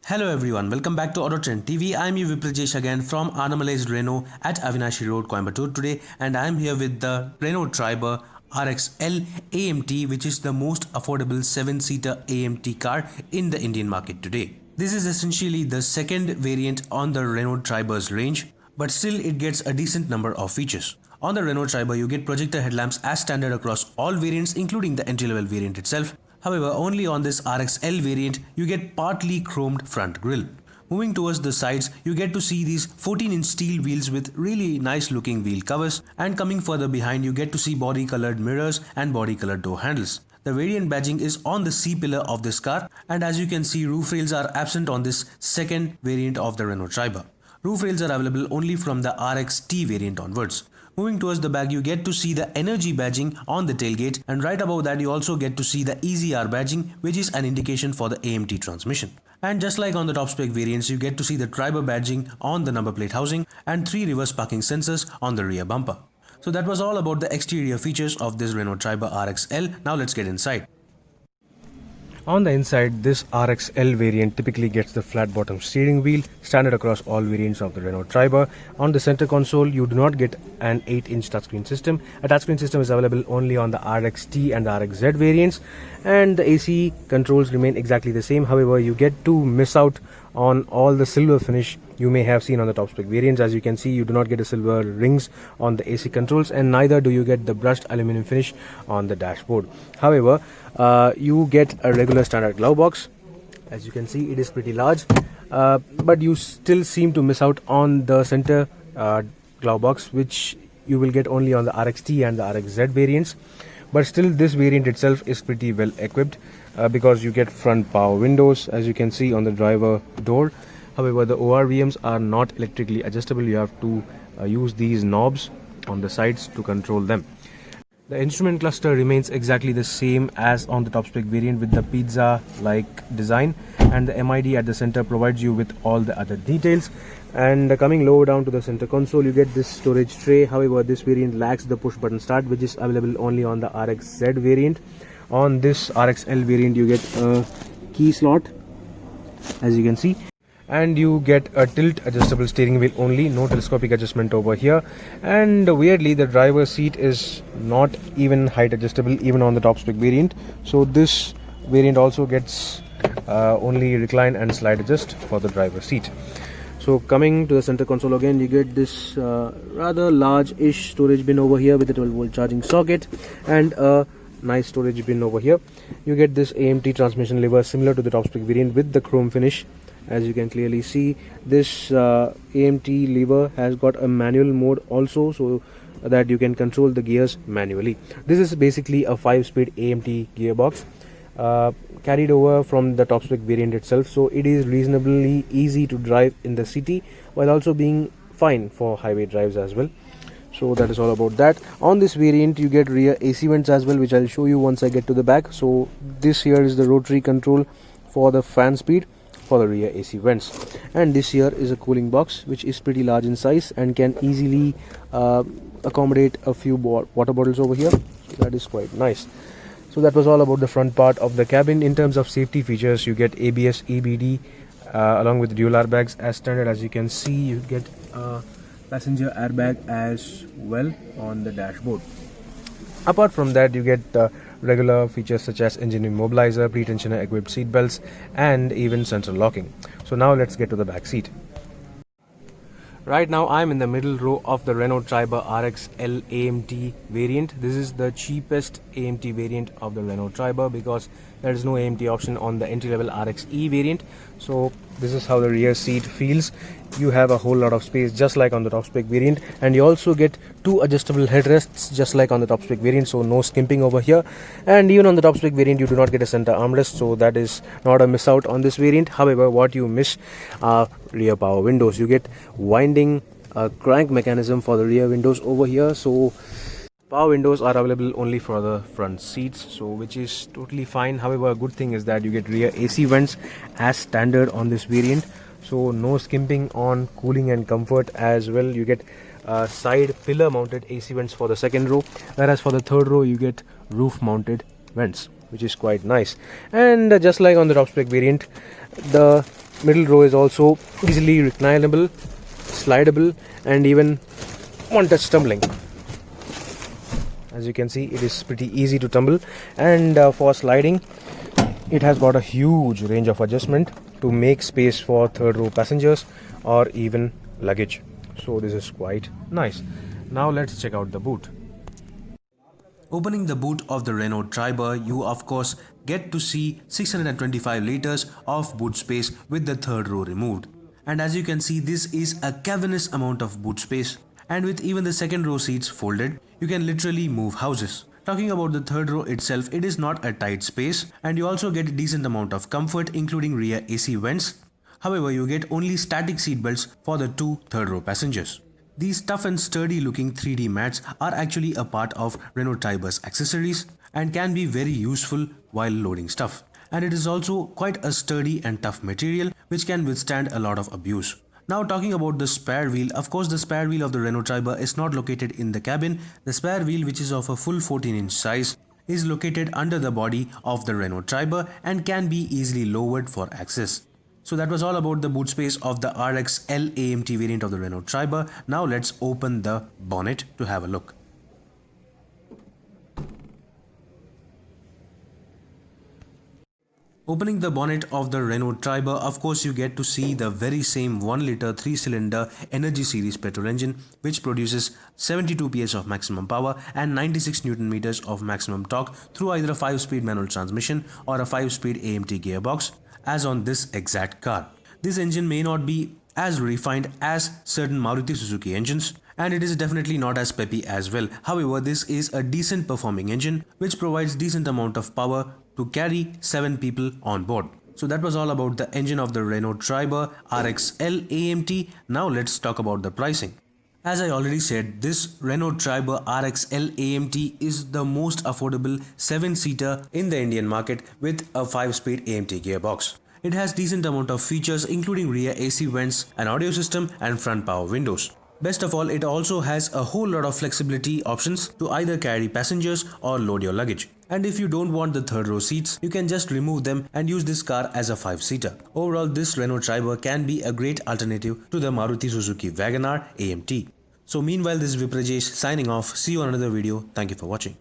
Hello everyone, welcome back to Autotrend TV. I'm you Viprajesh again from Anamalized Renault at Avinashi Road, Coimbatore today, and I'm here with the Renault Triber RXL AMT, which is the most affordable 7-seater AMT car in the Indian market today. This is essentially the second variant on the Renault Triber's range, but still it gets a decent number of features. On the Renault Triber, you get projector headlamps as standard across all variants, including the entry-level variant itself. However, only on this RXL variant, you get partly chromed front grille. Moving towards the sides, you get to see these 14-inch steel wheels with really nice looking wheel covers, and coming further behind, you get to see body colored mirrors and body colored door handles. The variant badging is on the C-pillar of this car, and as you can see, roof rails are absent on this second variant of the Renault Triber. Roof rails are available only from the RXT variant onwards. Moving towards the back, you get to see the energy badging on the tailgate, and right above that you also get to see the EasyR badging, which is an indication for the AMT transmission. And just like on the top spec variants, you get to see the Triber badging on the number plate housing and 3 reverse parking sensors on the rear bumper. So that was all about the exterior features of this Renault Triber RXL. Now let's get inside. On the inside, this RXL variant typically gets the flat bottom steering wheel, standard across all variants of the Renault Triber. On the center console, you do not get an 8-inch touchscreen system. A touchscreen system is available only on the RXT and the RXZ variants, and the AC controls remain exactly the same. However, you get to miss out on all the silver finish you may have seen on the top spec variants. As you can see, you do not get the silver rings on the AC controls, and neither do you get the brushed aluminum finish on the dashboard. However, you get a regular standard glove box. As you can see, it is pretty large, but you still seem to miss out on the center glove box, which you will get only on the RXT and the RXZ variants. But still, this variant itself is pretty well equipped because you get front power windows, as you can see on the driver door. However, the ORVMs are not electrically adjustable. You have to use these knobs on the sides to control them. The instrument cluster remains exactly the same as on the top spec variant with the pizza-like design, and the MID at the center provides you with all the other details. And coming lower down to the center console, you get this storage tray. However, this variant lacks the push button start, which is available only on the RXZ variant. On this RXL variant, you get a key slot, as you can see, and you get a tilt adjustable steering wheel only, no telescopic adjustment over here. And weirdly, the driver's seat is not even height adjustable even on the top spec variant. So this variant also gets only recline and slide adjust for the driver's seat. So coming to the center console again, you get this rather large-ish storage bin over here with a 12-volt charging socket, and a nice storage bin over here. You get this AMT transmission lever similar to the top spec variant with the chrome finish. As you can clearly see, this AMT lever has got a manual mode also, so that you can control the gears manually. This is basically a 5-speed AMT gearbox carried over from the top spec variant itself, so it is reasonably easy to drive in the city while also being fine for highway drives as well. So that is all about that. On this variant, you get rear AC vents as well, which I'll show you once I get to the back. So this here is the rotary control for the fan speed for the rear AC vents, and this here is a cooling box which is pretty large in size and can easily accommodate a few water bottles over here. So that is quite nice. So that was all about the front part of the cabin. In terms of safety features, you get ABS, EBD along with dual airbags as standard. As you can see, you get a passenger airbag as well on the dashboard. Apart from that, you get regular features such as engine immobilizer, pre-tensioner equipped seat belts, and even central locking. So now let's get to the back seat. Right now I'm in the middle row of the Renault Triber RXL AMT variant. This is the cheapest AMT variant of the Renault Triber because there is no AMT option on the entry-level RXE variant. So this is how the rear seat feels. You have a whole lot of space just like on the top spec variant, and you also get 2 adjustable headrests just like on the top spec variant, so no skimping over here. And even on the top spec variant, you do not get a center armrest, so that is not a miss out on this variant. However, what you miss are rear power windows. You get winding crank mechanism for the rear windows over here, so power windows are available only for the front seats, so which is totally fine. However, a good thing is that you get rear AC vents as standard on this variant, so no skimping on cooling and comfort as well. You get side pillar mounted AC vents for the second row, whereas for the third row you get roof mounted vents, which is quite nice. And just like on the top spec variant, the Middle row is also easily reclinable, slidable, and even one-touch tumbling. As you can see, it is pretty easy to tumble, and for sliding, it has got a huge range of adjustment to make space for third row passengers or even luggage. So this is quite nice. Now let's check out the boot. Opening the boot of the Renault Triber, you of course get to see 625 liters of boot space with the third row removed. And as you can see, this is a cavernous amount of boot space. And with even the second row seats folded, you can literally move houses. Talking about the third row itself, it is not a tight space and you also get a decent amount of comfort including rear AC vents. However, you get only static seat belts for the two third row passengers. These tough and sturdy looking 3D mats are actually a part of Renault Triber's accessories and can be very useful while loading stuff. And it is also quite a sturdy and tough material which can withstand a lot of abuse. Now talking about the spare wheel, of course the spare wheel of the Renault Triber is not located in the cabin. The spare wheel, which is of a full 14-inch size, is located under the body of the Renault Triber and can be easily lowered for access. So that was all about the boot space of the RX L AMT variant of the Renault Triber. Now let's open the bonnet to have a look. Opening the bonnet of the Renault Triber, of course you get to see the very same 1-liter 3-cylinder Energy Series petrol engine which produces 72 PS of maximum power and 96 Nm of maximum torque through either a 5-speed manual transmission or a 5-speed AMT gearbox, as on this exact car. This engine may not be as refined as certain Maruti Suzuki engines, and it is definitely not as peppy as well. However, this is a decent performing engine which provides decent amount of power to carry 7 people on board. So that was all about the engine of the Renault Triber RX L AMT. Now let's talk about the pricing. As I already said, this Renault Triber RX L AMT is the most affordable 7-seater in the Indian market with a 5-speed AMT gearbox. It has decent amount of features including rear AC vents, an audio system and front power windows. Best of all, it also has a whole lot of flexibility options to either carry passengers or load your luggage. And if you don't want the third row seats, you can just remove them and use this car as a 5-seater. Overall, this Renault Triber can be a great alternative to the Maruti Suzuki WagonR AMT. So meanwhile, this is Viprajesh signing off. See you on another video. Thank you for watching.